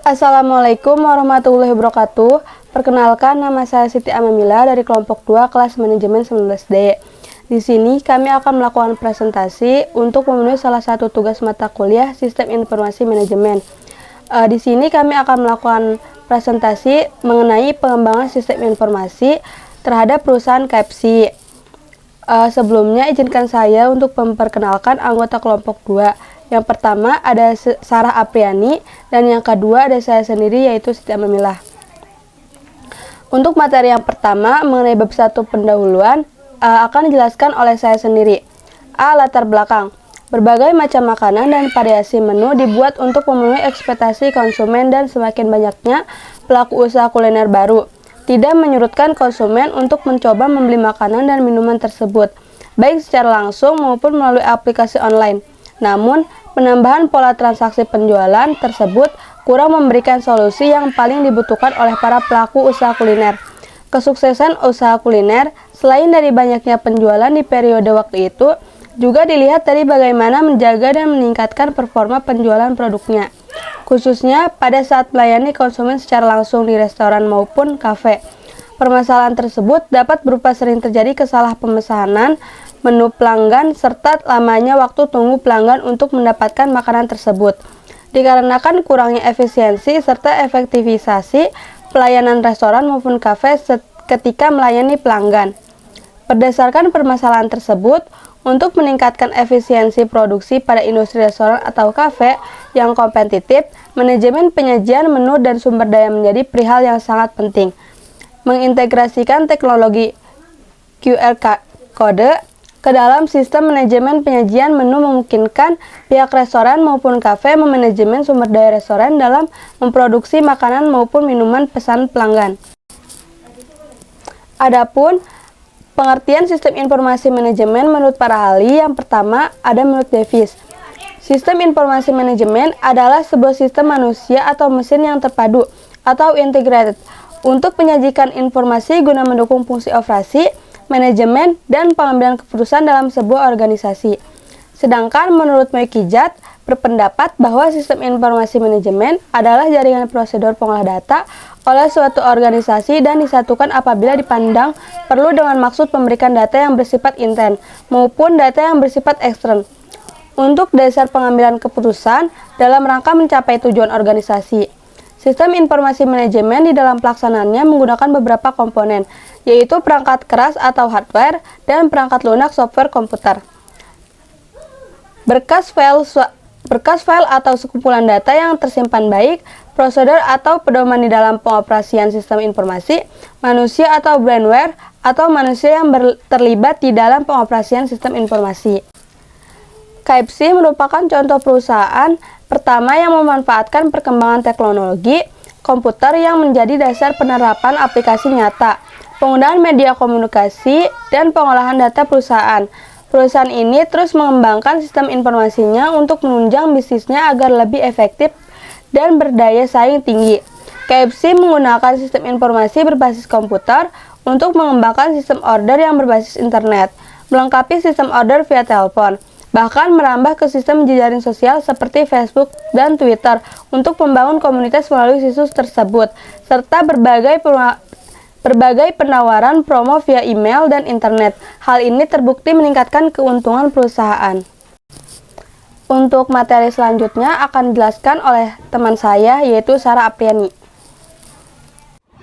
Assalamualaikum warahmatullahi wabarakatuh. Perkenalkan, nama saya Siti Amamila dari kelompok 2 kelas manajemen 19D. Di sini kami akan melakukan presentasi untuk memenuhi salah satu tugas mata kuliah Sistem Informasi Manajemen. Di sini kami akan melakukan presentasi mengenai pengembangan sistem informasi terhadap perusahaan KFC. Sebelumnya izinkan saya untuk memperkenalkan anggota kelompok 2. Yang pertama ada Sarah Apriani dan yang kedua ada saya sendiri yaitu Siti Amamilah. Untuk materi yang pertama mengenai bab 1 pendahuluan akan dijelaskan oleh saya sendiri. Latar belakang. Berbagai macam makanan dan variasi menu dibuat untuk memenuhi ekspektasi konsumen dan semakin banyaknya pelaku usaha kuliner baru tidak menyurutkan konsumen untuk mencoba membeli makanan dan minuman tersebut, baik secara langsung maupun melalui aplikasi online. Namun, penambahan pola transaksi penjualan tersebut kurang memberikan solusi yang paling dibutuhkan oleh para pelaku usaha kuliner. Kesuksesan usaha kuliner, selain dari banyaknya penjualan di periode waktu itu, juga dilihat dari bagaimana menjaga dan meningkatkan performa penjualan produknya, khususnya pada saat melayani konsumen secara langsung di restoran maupun kafe. Permasalahan tersebut dapat berupa sering terjadi kesalah pemesanan menu pelanggan serta lamanya waktu tunggu pelanggan untuk mendapatkan makanan tersebut. Dikarenakan kurangnya efisiensi serta efektivisasi pelayanan restoran maupun kafe ketika melayani pelanggan. Berdasarkan permasalahan tersebut, untuk meningkatkan efisiensi produksi pada industri restoran atau kafe yang kompetitif, manajemen penyajian menu dan sumber daya menjadi perihal yang sangat penting. Mengintegrasikan teknologi QR Code ke dalam sistem manajemen penyajian menu memungkinkan pihak restoran maupun kafe memanajemen sumber daya restoran dalam memproduksi makanan maupun minuman pesanan pelanggan. Adapun pengertian sistem informasi manajemen menurut para ahli, yang pertama ada menurut Davis. Sistem informasi manajemen adalah sebuah sistem manusia atau mesin yang terpadu atau integrated untuk menyajikan informasi guna mendukung fungsi operasi, manajemen, dan pengambilan keputusan dalam sebuah organisasi. Sedangkan menurut Mekijat berpendapat bahwa sistem informasi manajemen adalah jaringan prosedur pengolah data oleh suatu organisasi dan disatukan apabila dipandang perlu dengan maksud memberikan data yang bersifat intern maupun data yang bersifat ekstern untuk dasar pengambilan keputusan dalam rangka mencapai tujuan organisasi. Sistem informasi manajemen di dalam pelaksanaannya menggunakan beberapa komponen, yaitu perangkat keras atau hardware dan perangkat lunak software komputer. Berkas file atau sekumpulan data yang tersimpan baik, prosedur atau pedoman di dalam pengoperasian sistem informasi, manusia atau brandware atau manusia yang terlibat di dalam pengoperasian sistem informasi. KFC merupakan contoh perusahaan pertama yang memanfaatkan perkembangan teknologi komputer yang menjadi dasar penerapan aplikasi nyata, penggunaan media komunikasi, dan pengolahan data perusahaan. Perusahaan ini terus mengembangkan sistem informasinya untuk menunjang bisnisnya agar lebih efektif dan berdaya saing tinggi. KFC menggunakan sistem informasi berbasis komputer untuk mengembangkan sistem order yang berbasis internet, melengkapi sistem order via telepon, bahkan merambah ke sistem jejaring sosial seperti Facebook dan Twitter untuk membangun komunitas melalui situs tersebut, serta berbagai penawaran promo via email dan internet. Hal ini terbukti meningkatkan keuntungan perusahaan. Untuk materi selanjutnya akan dijelaskan oleh teman saya yaitu Sarah Apriani.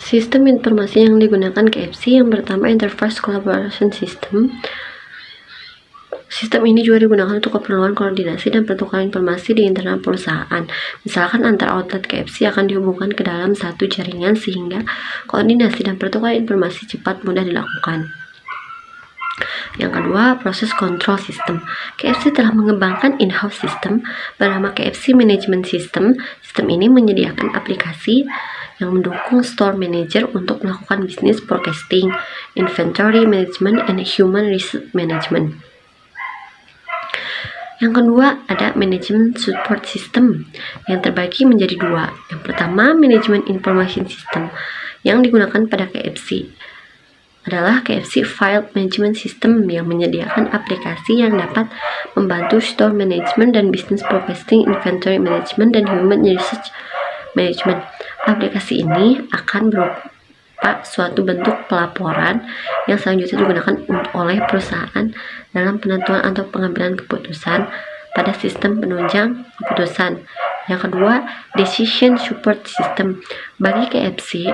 Sistem informasi yang digunakan KFC yang pertama Enterprise Collaboration System. Sistem ini juga digunakan untuk keperluan koordinasi dan pertukaran informasi di internal perusahaan. Misalkan antar outlet KFC akan dihubungkan ke dalam satu jaringan sehingga koordinasi dan pertukaran informasi cepat mudah dilakukan. Yang kedua, proses control system. KFC telah mengembangkan in-house system bernama KFC Management System. Sistem ini menyediakan aplikasi yang mendukung store manager untuk melakukan business forecasting, inventory management, and human resource management. Yang kedua, ada Management Support System yang terbagi menjadi dua. Yang pertama, Management Information System yang digunakan pada KFC adalah KFC File Management System yang menyediakan aplikasi yang dapat membantu store management dan business forecasting, inventory management, dan human resource manajemen. Aplikasi ini akan berupa suatu bentuk pelaporan yang selanjutnya digunakan oleh perusahaan dalam penentuan atau pengambilan keputusan pada sistem penunjang keputusan. Yang kedua, Decision Support System. Bagi KFC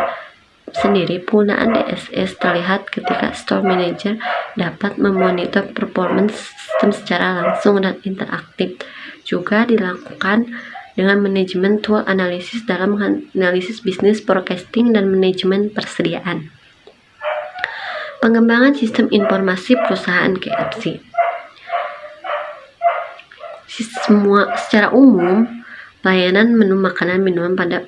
sendiri, penggunaan DSS terlihat ketika store manager dapat memonitor performance sistem secara langsung dan interaktif. Juga dilakukan dengan manajemen tool analisis dalam analisis bisnis forecasting dan manajemen persediaan. Pengembangan sistem informasi perusahaan KFC. Secara umum, pelayanan menu makanan minuman pada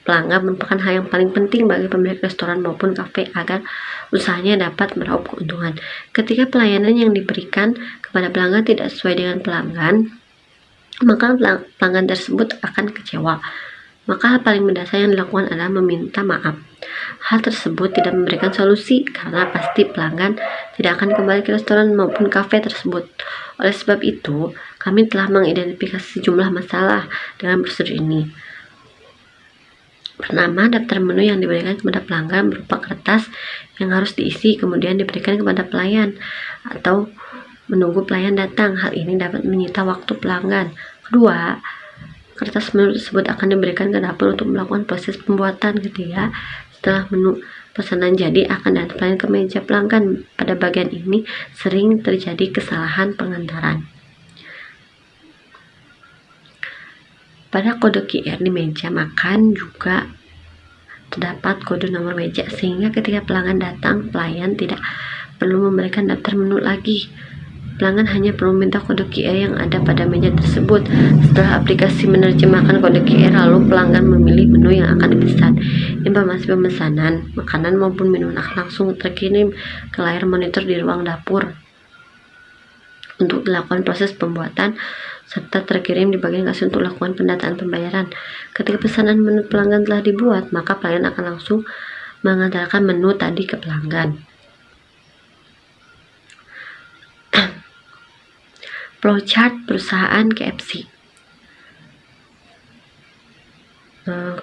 pelanggan merupakan hal yang paling penting bagi pemilik restoran maupun kafe agar usahanya dapat meraup keuntungan. Ketika pelayanan yang diberikan kepada pelanggan tidak sesuai dengan pelanggan, maka pelanggan tersebut akan kecewa. Maka hal paling mendasar yang dilakukan adalah meminta maaf. Hal tersebut tidak memberikan solusi karena pasti pelanggan tidak akan kembali ke restoran maupun kafe tersebut. Oleh sebab itu, kami telah mengidentifikasi sejumlah masalah dengan prosedur ini. Pertama, daftar menu yang diberikan kepada pelanggan berupa kertas yang harus diisi kemudian diberikan kepada pelayan atau menunggu pelayan datang. Hal ini dapat menyita waktu pelanggan. Kedua, kertas menu tersebut akan diberikan ke dapur untuk melakukan proses pembuatan. Ketiga, setelah menu pesanan jadi akan datang pelayan ke meja pelanggan. Pada bagian ini sering terjadi kesalahan pengantaran. Pada kode QR di meja makan juga terdapat kode nomor meja sehingga ketika pelanggan datang, pelayan tidak perlu memberikan daftar menu lagi. Pelanggan hanya perlu minta kode QR yang ada pada meja tersebut. Setelah aplikasi menerjemahkan kode QR, lalu pelanggan memilih menu yang akan dipesan. Informasi pemesanan makanan maupun minuman akan langsung terkirim ke layar monitor di ruang dapur untuk dilakukan proses pembuatan serta terkirim di bagian kasir untuk lakukan pendataan pembayaran. Ketika pesanan menu pelanggan telah dibuat, maka pelayan akan langsung mengantarkan menu tadi ke pelanggan. Flowchart perusahaan KFC.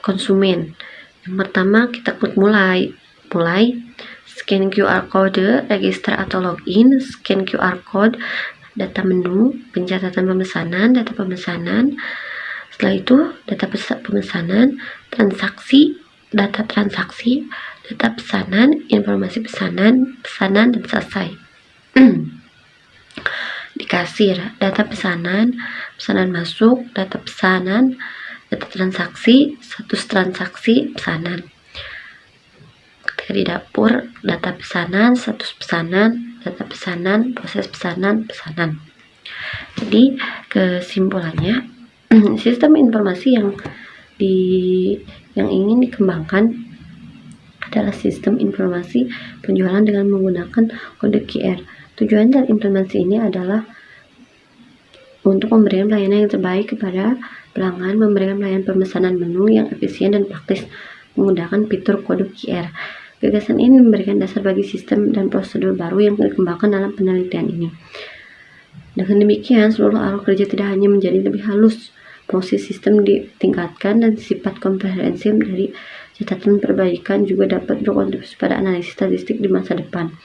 Konsumen. Yang pertama, kita klik mulai. Scan QR code, register atau login, scan QR code, data menu, pencatatan pemesanan, data pemesanan. Setelah itu, data pemesanan, transaksi, data transaksi, data pesanan, informasi pesanan, dan selesai. Di kasir, data pesanan masuk, data pesanan, data transaksi, status transaksi, pesanan. Ketika di dapur, data pesanan, status pesanan, data pesanan, proses pesanan. Jadi kesimpulannya, sistem informasi yang ingin dikembangkan adalah sistem informasi penjualan dengan menggunakan kode QR. Tujuan dari implementasi ini adalah untuk memberikan pelayanan yang terbaik kepada pelanggan, memberikan pelayanan pemesanan menu yang efisien dan praktis menggunakan fitur kode QR. Gagasan ini memberikan dasar bagi sistem dan prosedur baru yang dikembangkan dalam penelitian ini. Dengan demikian, seluruh alur kerja tidak hanya menjadi lebih halus, fungsi sistem ditingkatkan dan sifat komprehensif dari catatan perbaikan juga dapat berkontribusi pada analisis statistik di masa depan.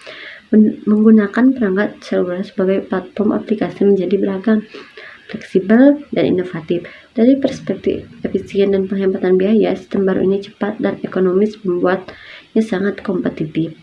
Menggunakan perangkat seluler sebagai platform aplikasi menjadi beragam, fleksibel, dan inovatif. Dari perspektif efisien dan penghematan biaya, sistem baru ini cepat dan ekonomis membuatnya sangat kompetitif.